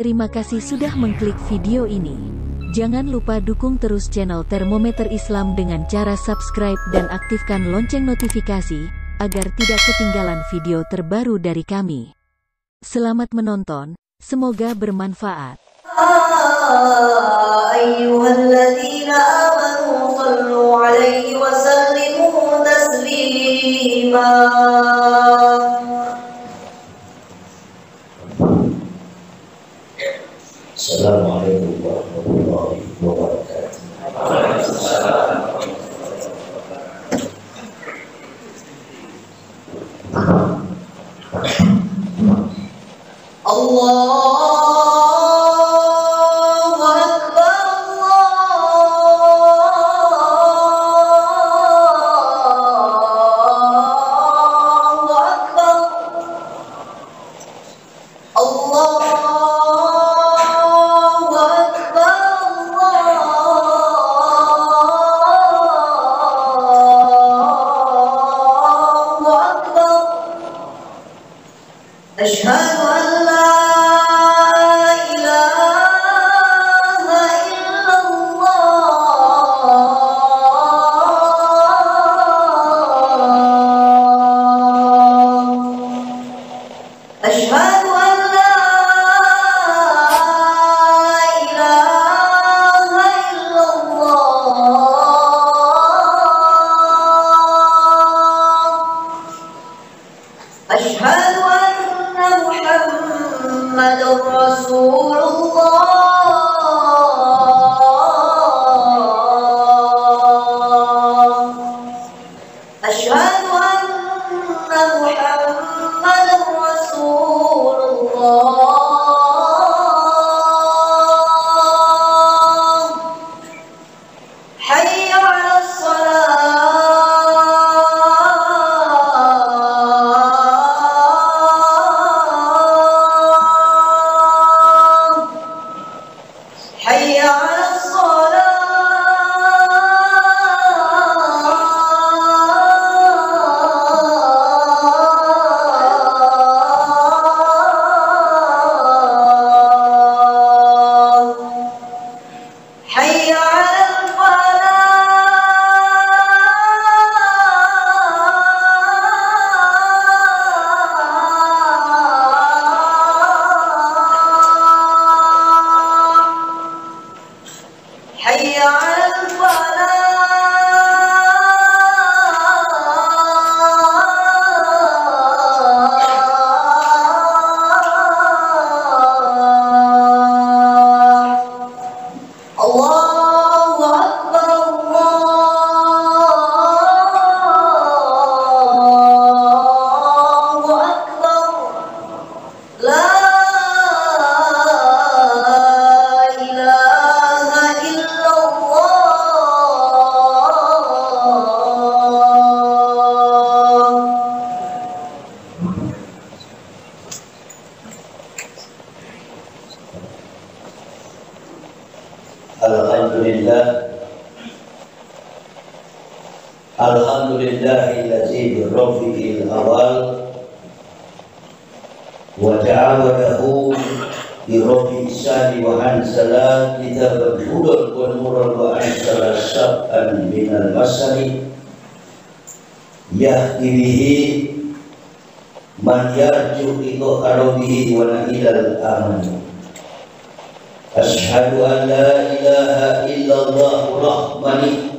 Terima kasih sudah mengklik video ini. Jangan lupa dukung terus channel Termometer Islam dengan cara subscribe dan aktifkan lonceng notifikasi, agar tidak ketinggalan video terbaru dari kami. Selamat menonton, semoga bermanfaat. Ayyuhalladzina amanu sallu alaihi wa sallimu taslima. Assalamualaikum warahmatullahi wabarakatuh. Allahu Akbar, Allahu Akbar, Allahu Ashhadu an la ilaha illallah. Ashhadu an la ilaha illallah. Ashhadu Muhammadur Rasulullah. Asyhadu anna Muhammadur Rasulullah. Hayya 'alas shalah. حي على الصلاة. حي على حي على الفلاح. الله أكبر، الله أكبر. لا Alhamdulillahillazi birrafiqil awal wa ta'awadahu birrafi'is sani wa anzala kitabal hudan wa nuran wa anzala sab'an minal masani yahdi bihi man yarju ila arabihi wa na'ilal aman. Ashhadu an la ilaha illallah rahmani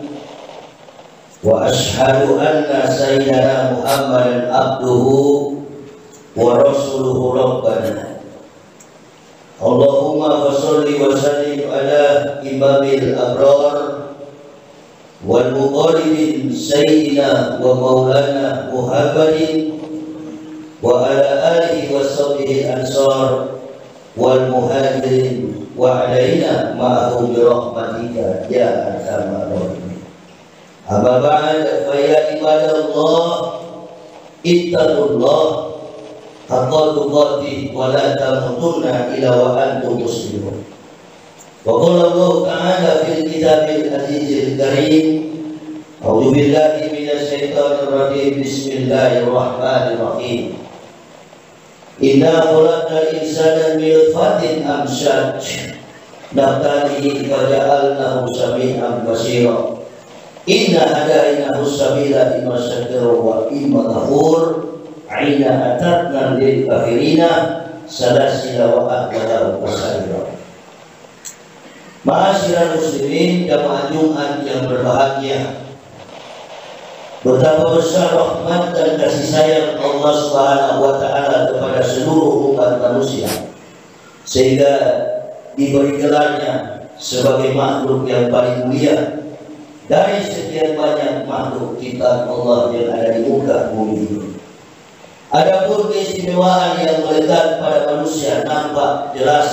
wa ashhadu anna sayyidana Muhammadan abduhu wa rasuluhu rabbana. Allahumma sholli wa sallim ala imamil abrar wal muqarribin sayyidina wa maulana Muhammadin wa ala alihi wa sahbihi ansar wal muhajirin wa alaina ma'ahum bi rahmatika ya arhamar rahimin. Amma ba'd, fa ya ibadallah ittaqullah haqqa tuqatih wa la tamutunna illa wa antum muslimun. Wa qala Allah ta'ala fil kitabil azizil karim, a'udzu billahi minasy syaithanir rajim, bismillahirrahmanirrahim. Inna khalaqnal insana min nutfatin amsyaj nabtalihi faja'alnahu sami'an basira. Inna hadainahu sabila imma syakira wa imma kafur. Aina atatna lil kafirina salasila wa aqbala wa saira. Ma'asyiral muslimin, jamaah Jumat yang berbahagia, betapa besar rahmat dan kasih sayang Allah Subhanahu wa taala kepada seluruh umat manusia sehingga diberi gelarnya sebagai makhluk yang paling mulia dari sekian banyak makhluk ciptaan Allah yang ada di muka bumi ini. Adapun keistimewaan yang melekat pada manusia nampak jelas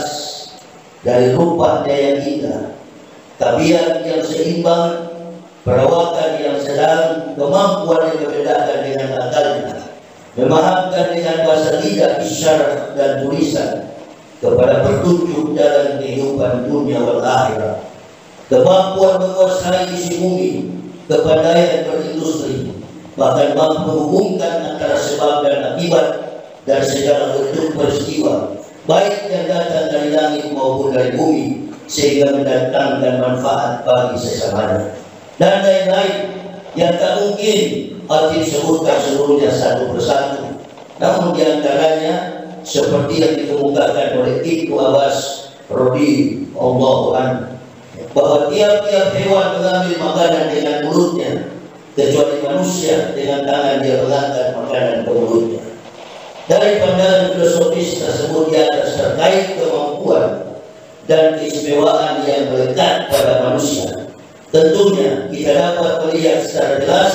dari rupanya yang indah, tabiat yang seimbang, perawakan yang sedang, kemampuan yang membedakan dengan akalnya, memahamkan dengan bahasa lidah, isyarat dan tulisan kepada petunjuk jalan kehidupan dunia wal akhirat, kemampuan menguasai isi bumi, kepandaian berindustri, bahkan mampu menghubungkan antara sebab dan akibat dan segala bentuk peristiwa, baik yang datang dari langit maupun dari bumi, sehingga mendatangkan manfaat bagi sesamanya, dan lain-lain yang tak mungkin hati disebutkan seluruhnya satu persatu. Namun diantaranya seperti yang dikemukakan oleh Ibnu Abbas radhiyallahu anhu, bahwa tiap-tiap hewan mengambil makanan dengan mulutnya, kecuali manusia dengan tangan dia mengangkat makanan ke mulutnya. Dari pandangan filosofis tersebut di atas terkait kemampuan dan keistimewaan yang melekat pada manusia, tentunya kita dapat melihat secara jelas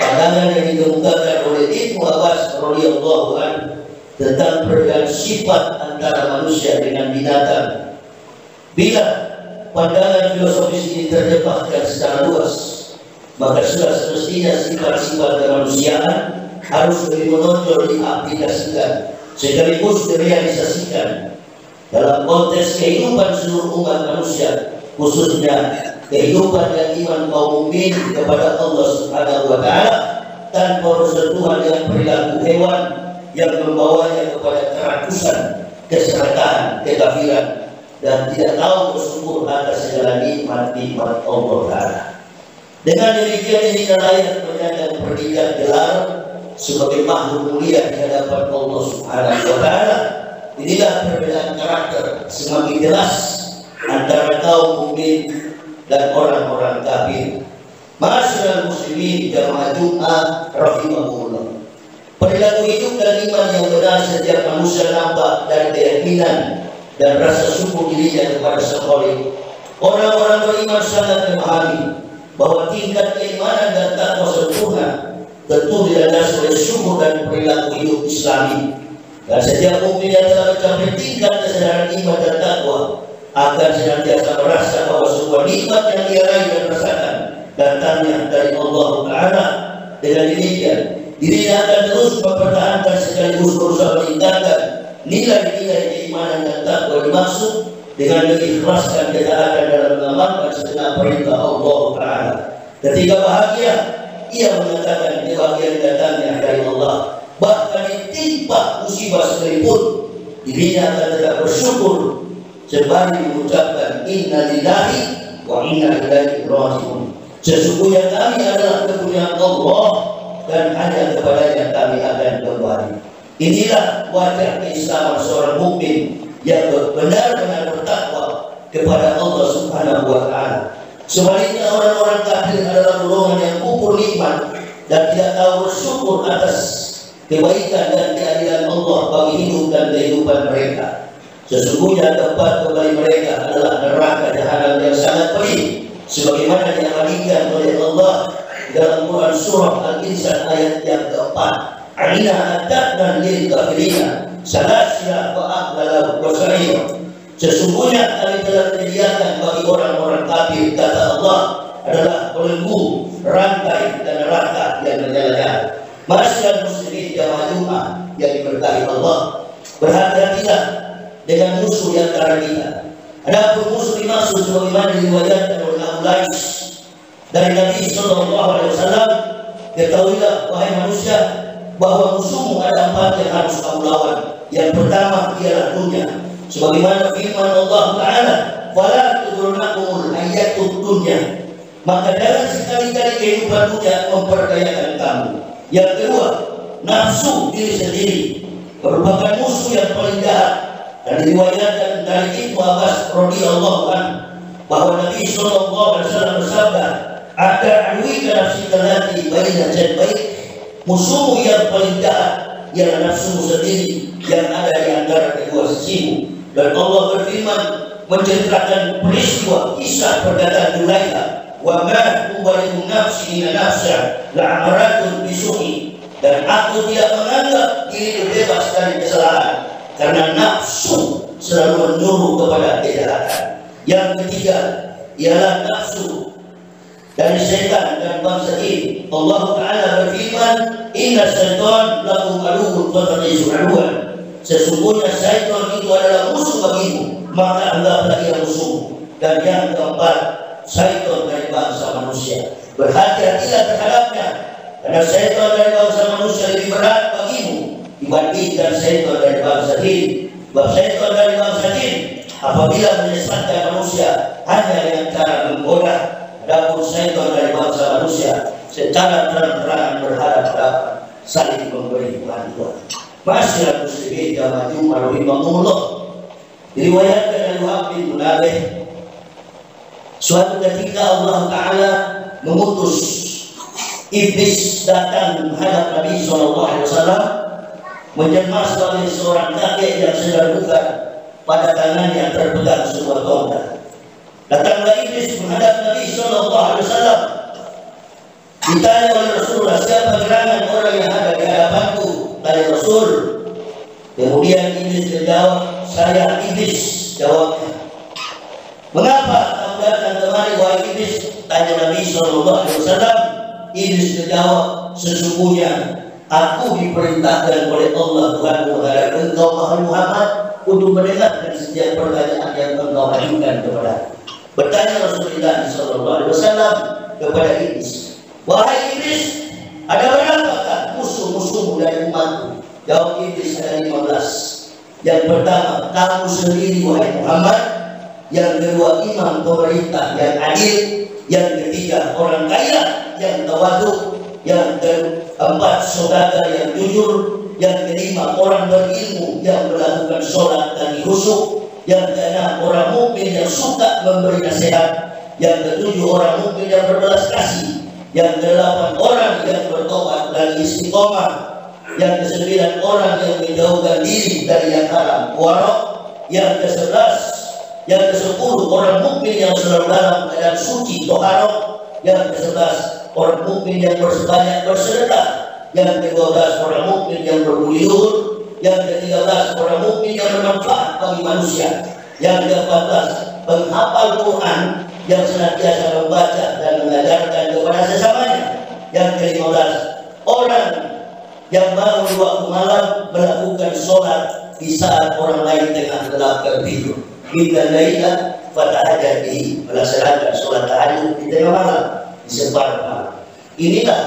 pandangan yang dikemukakan oleh Ibnu Abbas radhiyallahu anhu tentang perbedaan sifat antara manusia dengan binatang. Bila pandangan filosofis ini terjemahkan secara luas, maka sudah semestinya sifat-sifat kemanusiaan harus lebih menonjol diaplikasikan sekaligus direalisasikan dalam konteks kehidupan seluruh umat manusia, khususnya kehidupan dan iman kaum mukmin kepada Allah Subhanahu wa taala, tanpa bersentuhan dengan perilaku hewan yang membawanya kepada kerakusan, keserakahan, kekafiran, dan tidak tahu bersyukur atas segala nikmat-nikmat Allah taala. Dengan demikian ini layak menyandang predikat gelar sebagai makhluk mulia di hadapan Allah Subhanahu wa taala. Inilah perbedaan karakter semakin jelas antara kaum mukmin dan orang-orang kafir. Ma'asyiral muslimin jamaah Jumat rahimahullah. Perilaku hidup dan iman yang benar setiap manusia nampak dari keyakinan dan rasa syukur dirinya kepada Sang Khalik. Orang-orang beriman sangat memahami bahwa tingkat keimanan dan takwa sempurna tentu dilandasi oleh syukur dan perilaku hidup Islami. Dan setiap mukmin yang telah mencapai tingkat kesadaran iman dan takwa akan senantiasa merasa bahwa sebuah nikmat yang dia raih dan rasakan datangnya dari Allah Taala. Dengan demikian, dirinya akan terus mempertahankan sekaligus berusaha meningkatkan nilai-nilai keimanan dan takwa dimaksud dengan mengikhlaskan ketaatan dalam mengamalkan segenap perintah Allah Taala. Ketika bahagia, ia mengatakan kebahagiaan datangnya dari Allah. Bahkan ditimpa musibah sekalipun, dirinya akan tetap bersyukur sembari mengucapkan inna lillahi wa inna ilaihi raji'un. Sesungguhnya kami adalah kepunyaan Allah dan hanya kepadanya kami akan kembali. Inilah wajah keislaman seorang mukmin yang benar-benar bertakwa kepada Allah Subhanahu wa taala. Sebaliknya orang-orang kafir adalah golongan yang kufur nikmat dan tidak tahu bersyukur atas kebaikan dan keadilan Allah bagi hidup dan kehidupan mereka. Sesungguhnya tempat kembali mereka adalah neraka jahanam yang sangat pedih, sebagaimana diabadikan oleh Allah dalam Quran surah Al-Insan ayat yang keempat. Aina atatna lil kafirina salasya wa aqlala wa sa'ir. Sesungguhnya kami telah menyediakan bagi orang-orang kafir, kata Allah, adalah belenggu, rantai dan neraka yang menyala-nyala. Masyarakat muslimin jamaah Jumat yang diberkahi Allah, berhati-hatilah dengan musuh di antara kita. Adapun musuh dimaksud sebagaimana diriwayatkan oleh Abu Lais dari Nabi sallallahu alaihi wasallam, ketahuilah wahai manusia bahwa musuhmu ada 4 yang harus kamu lawan. Yang pertama ialah dunia. Sebagaimana firman Allah Ta'ala, "Fala tughurnakumul hayatud dunya." Maka jangan sekali-kali kehidupan dunia memperdayakan kamu. Yang kedua, nafsu diri sendiri merupakan musuh yang paling jahat. Dan diriwayatkan dari Ibnu Abbas radhiyallahu anhu bahwa Nabi sallallahu alaihi wasallam bersabda, "Ada aduika nafsika allati baina janbaik." Musuhmu yang paling jahat ialah nafsumu sendiri yang ada di antara kedua sisimu. Dan Allah berfirman menceritakan peristiwa kisah perkataan Zulaikha, "Wa ma ubali'u nafsi inna nafsa la'amaratun bisu'i." Dan aku tidak menganggap diri bebas dari kesalahan, karena nafsu selalu menyuruh kepada kejahatan. Yang ketiga ialah nafsu dari setan dan bangsa jin. Allah Ta'ala berfirman, "Inna syaitan lakum aduwwun fattakhidhuhu aduwwan." Sesungguhnya syaitan itu adalah musuh bagimu, maka anggaplah ia musuh. Dan yang keempat, syaitan dari bangsa manusia. Berhati-hatilah terhadapnya, karena syaitan dari bangsa manusia lebih berat bagimu dibandingkan syaitan dari bangsa jin. Sebab syaitan dari bangsa jin apabila menyesatkan manusia hanya dengan cara menggoda. Adapun syaitan dari bangsa manusia secara terang-terangan berharap dapat saling memberi bantuan. Masyarakat muslimin jamaah Jumat rahimahumullah, diriwayatkan dari Wahab bin Munabih, suatu ketika Allah Ta'ala mengutus iblis datang menghadap Nabi SAW, menjelma sebagai seorang kakek yang sedang bukan pada tangannya terpegang sebuah tombak. Datanglah iblis menghadap Nabi SAW. Ditanya oleh Rasulullah, "Siapa gerangan orang yang ada di hadapanku?" Tanya Rasul. Kemudian iblis menjawab, "Saya iblis." Jawabnya, "Mengapa kamu datang kemari wahai iblis?" Tanya Nabi SAW. Iblis menjawab, "Sesungguhnya aku diperintahkan oleh Allah Tuhan menghadap engkau wahai Muhammad untuk mendengarkan setiap pertanyaan yang engkau ajukan kepada." Bertanya Rasulullah SAW kepada iblis, "Wahai iblis, ada berapakah musuh-musuhmu dari umatku?" Jawab iblis, "ada 15. Yang pertama, kamu sendiri wahai Muhammad. Yang kedua, imam pemerintah yang adil. Yang ketiga, orang kaya yang tawadhu. Yang keempat, saudara yang jujur. Yang kelima, orang berilmu yang melakukan sholat dan khusyuk. Yang keenam, orang mukmin yang suka memberi nasihat. Yang ketujuh, orang mukmin yang berbelas kasih. Yang kedelapan, orang yang bertobat dan istiqomah. Yang kesembilan, orang yang menjauhkan diri dari yang haram, warok. Yang ke-11, yang ke-10, orang mukmin yang selalu dalam keadaan suci, toharok. Yang ke-11, orang mukmin yang banyak bersedekah. Yang ke-12, orang mukmin yang berbudi luhur. Yang ke-13, orang mukmin yang bermanfaat bagi manusia. Yang ke-14, penghafal Quran yang senantiasa membaca dan mengajarkan kepada sesamanya. Yang ke-15, orang yang baru waktu malam melakukan sholat di saat orang lain tengah gelap tertidur. Bila laila fatahajati, melaksanakan sholat tahajud di tengah malam, di separuh malam. Inilah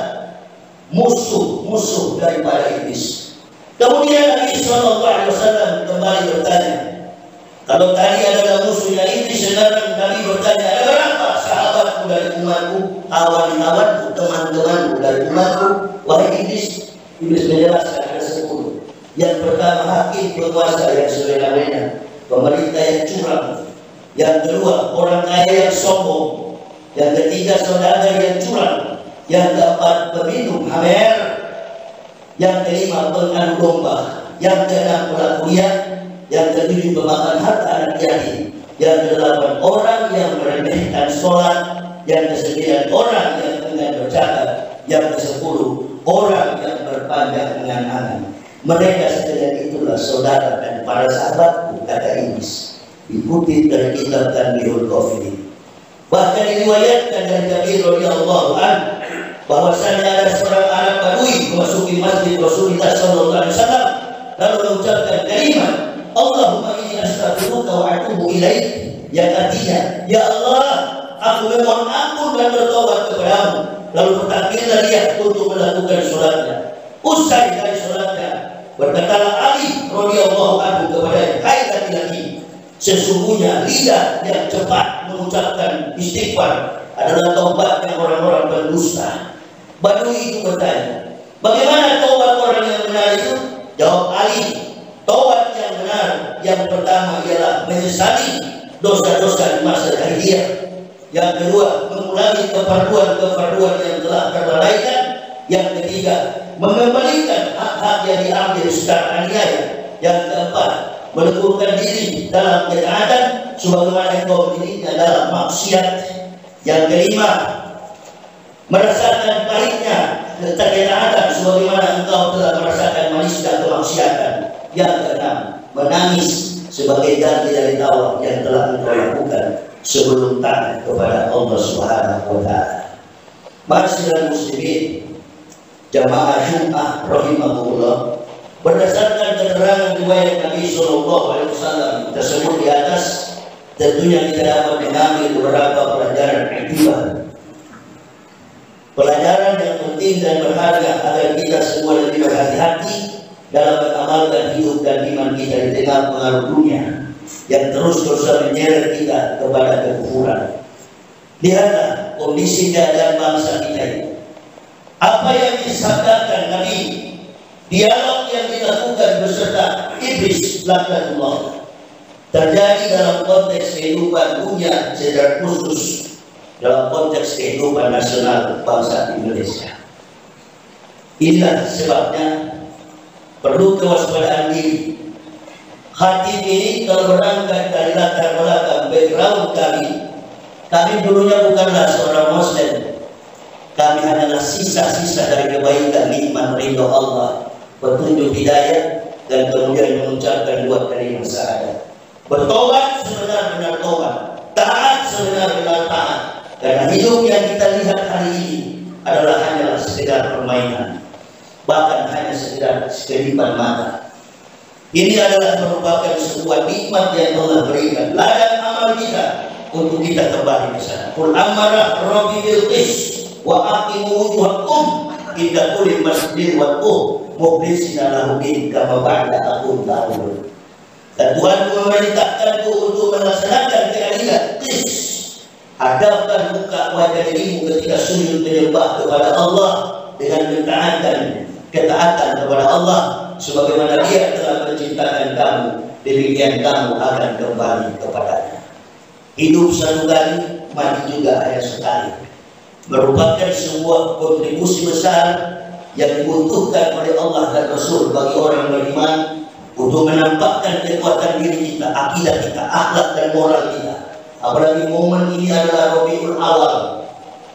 musuh-musuh daripada iblis. Kemudian Nabi SAW kembali bertanya, kalau tadi adalah musuhnya iblis, sekarang Nabi bertanya, ada berapa sahabatku dari umatku, kawan-kawanku, teman-temanku dari umatku? Wahai iblis, iblis menjelaskan ada 10. Yang pertama, hakim penguasa yang semena-mena, pemerintah yang curang. Yang kedua, orang kaya yang sombong. Yang ketiga, saudara yang curang. Yang keempat, peminum hamer. Yang kelima, pengadu domba. Yang keenam, pelaku riya. Yang ketujuh, pemakan harta anak yatim. Yang kedelapan, orang yang meremehkan sholat. Yang kesembilan, orang yang enggan bercakap. Yang ke-10, orang yang berpanjang dengan angan. Mereka sekalian itulah saudara dan para sahabatku, kata iblis. Dikutip dari kitab Tanbihul Ghafilin. Bahkan diriwayatkan dari Jabir radhiyallahu anhu bahwasanya ada seorang Arab Badui memasuki masjid Rasulullah SAW, lalu mengucapkan kalimat, Allahumma inni astaghfiruka wa atubu ilaik, yang artinya, ya Allah, aku memohon ampun dan bertobat kepadamu. Lalu bertakbirlah dia untuk melakukan sholatnya. Usai dari sholatnya, Berkatalah Ali radhiyallahu anhu kepadanya, hai laki-laki, sesungguhnya lidah yang cepat mengucapkan istighfar adalah taubatnya orang-orang berdusta. Badui itu bertanya, bagaimana taubat orang yang benar itu? Jawab Ali, taubat yang benar yang pertama ialah menyesali dosa-dosa di masa jahiliyah. Yang kedua, mengulangi keperluan-keperluan yang telah terlalaikan. Yang ketiga, mengembalikan hak-hak yang diambil secara aniaya. Yang keempat, meleburkan diri dalam ketaatan sebagaimana engkau dirinya dalam maksiat. Yang kelima, merasakan pahitnya ketaatan sebagaimana engkau telah merasakan manisnya kemaksiatan. Yang keenam, menangis sebagai ganti dari tawa yang telah engkau lakukan sebelum taat kepada Allah Subhanahu wa taala. Ma'asyiral muslimin, jamaah Jumat rahimahullah, berdasarkan keterangan riwayat Nabi sallallahu alaihi wasallam tersebut di atas, tentunya kita dapat mengambil beberapa pelajaran akibat. Pelajaran yang penting dan berharga agar kita semua lebih berhati-hati dalam mengamalkan hidup dan iman kita di tengah pengaruh dunia yang terus-terusan menyeret kita kepada kekufuran. Lihatlah kondisi keadaan bangsa kita ini. Apa yang disabdakan Nabi, dialog yang dilakukan beserta iblis laknatullah, terjadi dalam konteks kehidupan dunia secara khusus dalam konteks kehidupan nasional bangsa Indonesia. Inilah sebabnya perlu kewaspadaan diri. Hati ini kalau berangkat dari latar belakang background kami dulunya bukanlah seorang Muslim. Kami hanyalah sisa-sisa dari kebaikan, nikmat ridho Allah, petunjuk hidayah, dan kemudian mengucapkan dua kalimat syahadat. Bertobat sebenar-benar tobat, taat sebenar-benar taat. Karena hidup yang kita lihat hari ini adalah hanyalah sekedar permainan, bahkan hanya sekedar sekedipan mata. Ini adalah merupakan sebuah nikmat yang Allah berikan, ladang amal kita untuk kita kembali ke sana. Qul amara rabbi bil qis wa aqimu wujuhakum inda kulli masjidin waqumu mukhlishina lahu din kama ba'da aqum ta'udun. Dan Tuhan memerintahkanku untuk melaksanakan keadilan. Qis, hadapkan muka wajah dirimu ketika sujud menyembah kepada Allah dengan mentaatkan ketaatan kepada Allah sebagaimana Dia telah menciptakan kamu, demikian kamu akan kembali kepadanya. Hidup satu kali, mati juga hanya sekali, merupakan sebuah kontribusi besar yang dibutuhkan oleh Allah dan Rasul bagi orang beriman untuk menampakkan kekuatan diri kita, akidah kita, akhlak dan moral kita. Apalagi momen ini adalah Rabiul Awal.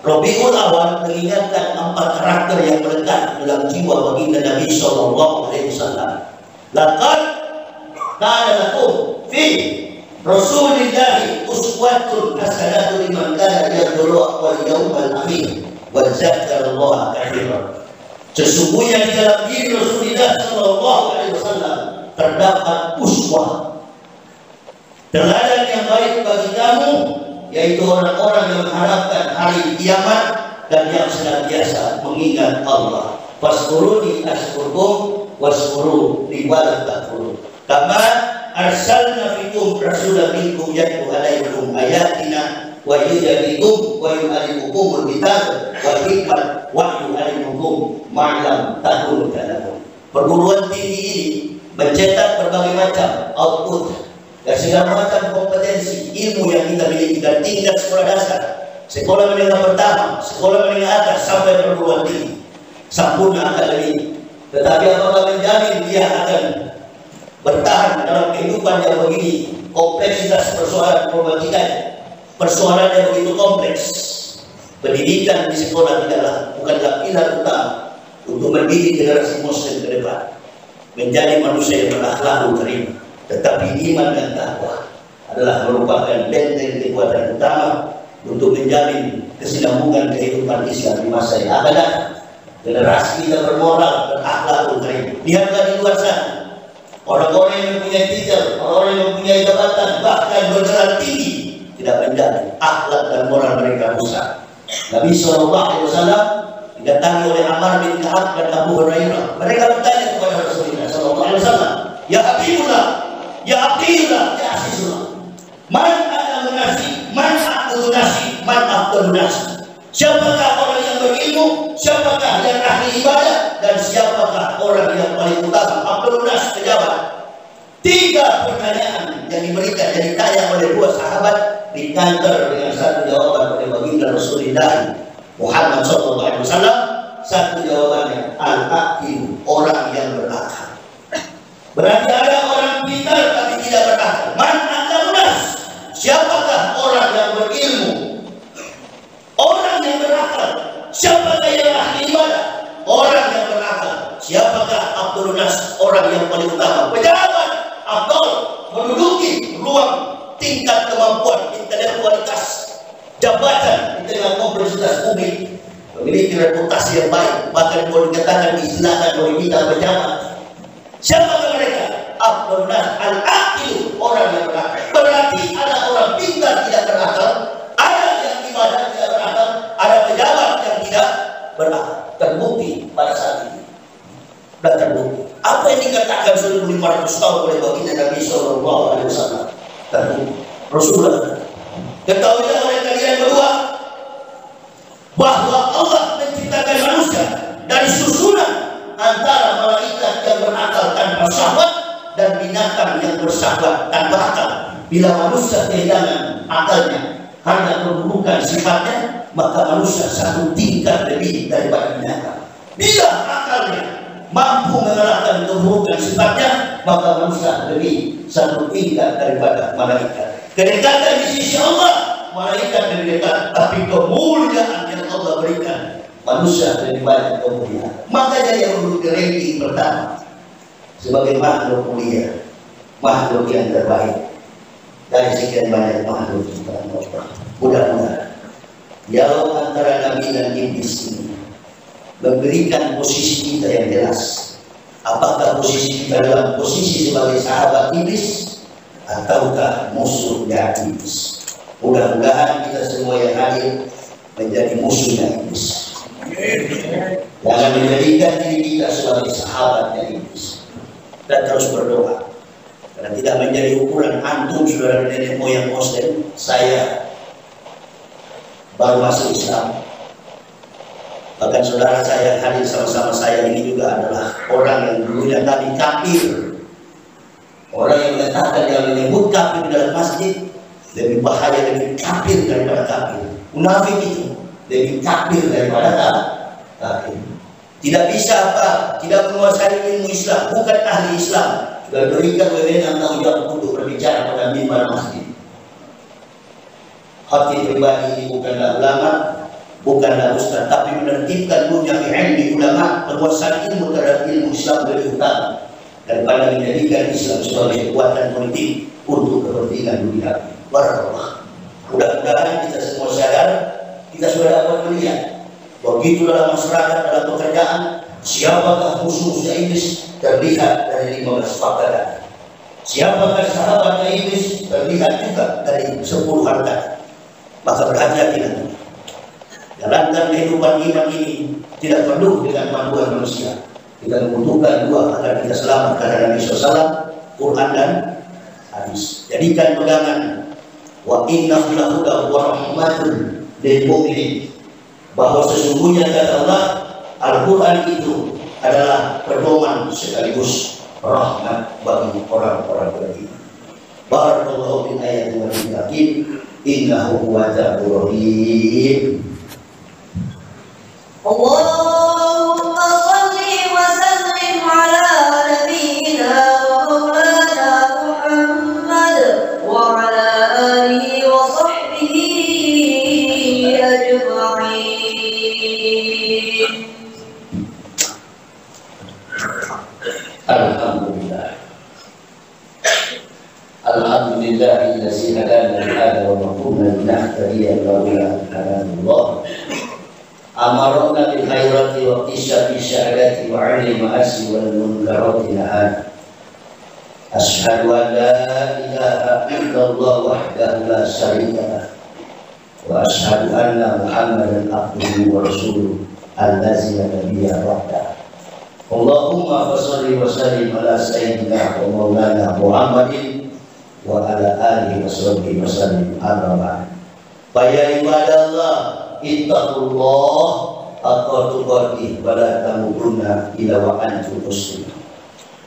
Rabiul Awal mengingatkan 4 karakter yang melekat dalam jiwa baginda Nabi sallallahu alaihi wasallam. Laqad kana lakum fi Rasulillahi uswatun hasanatun liman kana yarjullaha wal yawmal akhir wa dzakarallaha katsiran. Sesungguhnya di dalam diri Rasulullah sallallahu alaihi wasallam terdapat uswah, teladan yang baik bagi kamu, yaitu orang-orang yang mengharapkan hari kiamat dan yang senantiasa mengingat Allah. Faskuruni askurkum waskuru li wala takfurun. Kama arsalna fikum rasulan minkum yatlu alaikum ayatina wa yujabikum wa yu'allimukumul kitab wal hikmah wa yu'allimukum ma lam takunu ta'lamun. Perguruan tinggi ini mencetak berbagai macam output dan segala macam kompetensi ilmu yang kita miliki dari tingkat sekolah dasar, sekolah menengah pertama, sekolah menengah atas sampai perguruan tinggi, sempurna akademik. Tetapi apakah menjamin dia akan bertahan dalam kehidupan yang begini? Kompleksitas persoalan problematikanya, persoalan yang begitu kompleks. Pendidikan di sekolah bukanlah pilar utama untuk mendidik generasi muslim ke depan menjadi manusia yang berakhlak karim. Tetapi iman dan takwa adalah merupakan benteng kekuatan utama untuk menjamin kesinambungan kehidupan Islam di masa yang akan datang. Generasi kita bermoral, berakhlak karim. Lihatlah di luar sana, orang-orang yang mempunyai titel, orang-orang yang mempunyai jabatan, bahkan bergelar tinggi, tidak menjamin akhlak dan moral mereka rusak. Nabi SAW didatangi oleh Ammar bin Ka'ab dan Abu Hurairah. Mereka bertanya kepada Rasulullah SAW, ya Habibullah, ya Aqilullah, ya Azizullah. Man a'lamu nasi, man a'lamu nasi, man afdalu nasi. Siapakah orang yang berilmu, siapakah yang ahli ibadah, dan siapakah orang yang paling utama, afdalun nas, pejabat. 3 pertanyaan yang diberikan, yang ditanya oleh 2 sahabat, dikantar dengan satu jawaban oleh baginda Rasulullah Muhammad SAW. Satu jawabannya, al-aqil, orang yang berakal. Berarti ada orang pintar tapi tidak berakal. Man a'lamu nas, siapakah orang yang berilmu, orang yang berakal. Siapakah yang ahli ibadah, orang yang berakal. Siapakah afdalun nas, orang yang paling utama. Pejabat afdal menduduki ruang tingkat kemampuan intelektualitas jabatan di tengah kompleksitas publik, memiliki reputasi yang baik, bahkan boleh dikatakan diistilahkan oleh kita pejabat. Siapakah mereka? Afdalun nas al-aqil, orang yang berakal. Berarti ada orang pintar tidak berakal, ada yang ibadah tidak berakal, ada pejabat yang tidak berakal. Terbukti pada saat ini. Dan terbukti. Apa yang dikatakan 1500 tahun oleh baginda Nabi SAW? Terbukti. Rasulullah. Ketahuilah oleh kalian berdua bahwa Allah menciptakan manusia dari susunan antara malaikat yang berakal tanpa syahwat dan binatang yang bersahwat tanpa akal. Bila manusia kehilangan akalnya karena keburukan sifatnya, maka manusia satu tingkat lebih daripada binatang. Bila akalnya mampu mengalahkan keburukan sifatnya, maka manusia lebih satu tingkat daripada malaikat. Kedekatan di sisi Allah, malaikat lebih dekat, tapi kemuliaan yang Allah berikan, manusia lebih banyak kemuliaan. Makanya yang menduduki ranking pertama sebagai makhluk mulia, makhluk yang terbaik dari sekian banyak makhluk ciptaan Allah. Mudah-mudahan dialog antara Nabi dan Iblis ini memberikan posisi kita yang jelas. Apakah posisi kita dalam posisi sebagai sahabat Iblis ataukah musuh dari Iblis? Mudah-mudahan kita semua yang hadir menjadi musuhnya Iblis. Jangan menjadikan diri kita sebagai sahabatnya Iblis. Dan terus berdoa. Karena tidak menjadi ukuran antum saudara nenek moyang Muslim. Saya baru masuk Islam. Bahkan saudara saya hadir sama-sama saya ini juga adalah orang yang dulunya tadi kafir. Orang yang mengatakan yang menyebut kafir dalam masjid lebih bahaya, lebih kafir daripada kafir. Munafik itu lebih kafir daripada kafir. Tidak bisa apa? Tidak menguasai ilmu Islam, bukan ahli Islam. Juga berikan wewenang tanggung jawab untuk berbicara pada mimbar masjid. Hati pribadi ini bukanlah ulama, bukanlah ustaz, tapi menertibkan dunia ilmu ulama, perluasan ilmu terhadap ilmu Islam lebih utama daripada menjadikan Islam sebagai kekuatan politik untuk kepentingan dunia. Barakallah. Mudah-mudahan kita semua sadar, kita sudah dapat melihat begitu dalam masyarakat, dalam pekerjaan, siapakah musuh-musuh Iblis terlihat dari 15 pakaian. Siapakah sahabat Iblis terlihat juga dari 10 harta. Maka berhati-hati nanti. Jalankan kehidupan iman ini tidak perlu dengan panduan manusia. Kita membutuhkan 2 agar kita selamat, kata Nabi SAW, Quran dan hadis. Jadikan pegangan wa innahu lahudan wa rahmatun lil mu'minin, bahwa sesungguhnya kata Allah, Al-Quran itu adalah pedoman sekaligus rahmat bagi orang-orang beriman. Barakallahu bil ayati wal hikmah, innahu huwa ghafurur rahim. Allahumma salli wa sallim ala nabiyyina wa maulana Muhammad wa ala alihi wa sahbihi ajma'in. Alhamdulillah. Alhamdulillahillazi hadana li hadza wa ma kunna linahtadiya laula an hadana. Amarna bil khairati wa qisati syahadati wa 'alil ma'asi wal munkarati nahana. Asyhadu an la ilaha illallah wahdahu la syarika lah wa asyhadu anna Muhammadan abduhu wa rasuluhu allazi la nabiyya ba'dahu. Allahumma shalli wa sallim ala sayyidina wa maulana Muhammadin wa ala alihi wa sallim. Amma ba'd. Fa ya ibadallah, ittaqullah haqqa tuqatih wa la tamutunna illa wa antum muslimun.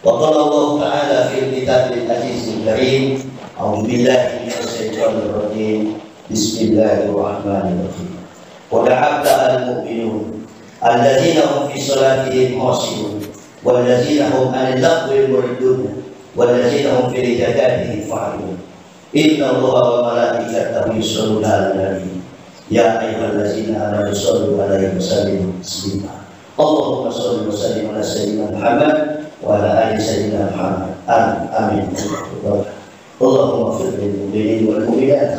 Wa qala Allah ta'ala fil kitabil azizil karim, a'udzu billahi minasy syaithanir rajim. Bismillahirrahmanirrahim. Wa da'abta al-mu'minun alladzina hum fi salatihim khashi'un walladzina hum 'anil lagwi muridun walladzina hum fi zakatihim fa'ilun. Inna Allaha wa malaikatahu yusholluna 'alan nabi ya ayyuhalladzina amanu shollu 'alaihi wa sallimu taslima. Allahumma sholli wa sallim ala sayyidina Muhammad wa ala ali sayyidina Muhammad. Amin. Allahumma ighfir lil mu'minin wal mu'minat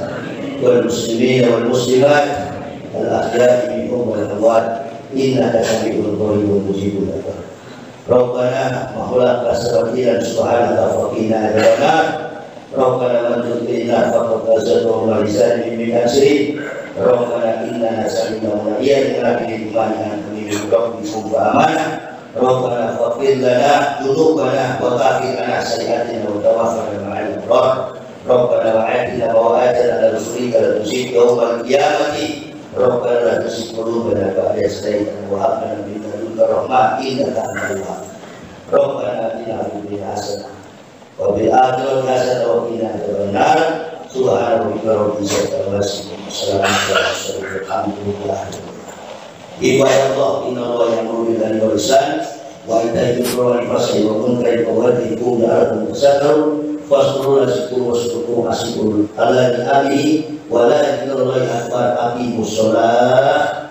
wal muslimin wal muslimat al ahya'i minhum wal amwat innaka sami'un qaribun mujibud da'wat. Rabbana makhluk kasratina subhanaka wa qina adzabannar. Rabbana man tudina faqad azzahu wa lisan min asri. Rabbana inna sami'na munadiyan yunadi bil imani min rabbikum fa amanna. Rabbana faghfir lana dzunubana wa kaffir anna sayyi'atina wa tawaffana ma'al abrar. Rabbana wa'atina wa wa'atana ala rusulika la tuzigh yawmal qiyamati. Rabbana la tuzigh qulubana ba'da idh hadaytana wa hab lana min ladunka rahmah innaka antal wahhab. Rabbana atina fid dunya hasanah wa fil akhirati hasanah wa qina adzabannar. Subhana rabbika rabbil izzati amma yasifun. Wassalamu ala mursalin walhamdulillahi rabbil alamin. Ibadallah, inna Allah ya'muru bil 'adli wal ihsan wa ita'i dzil qurbi wal yatama wal munkari wal baghi ya'idhukum la'allakum tadhakkarun. Faskuruna syukur wa syukur ala ni'amihi wa la ilaha illa Allah. Aqimus shalah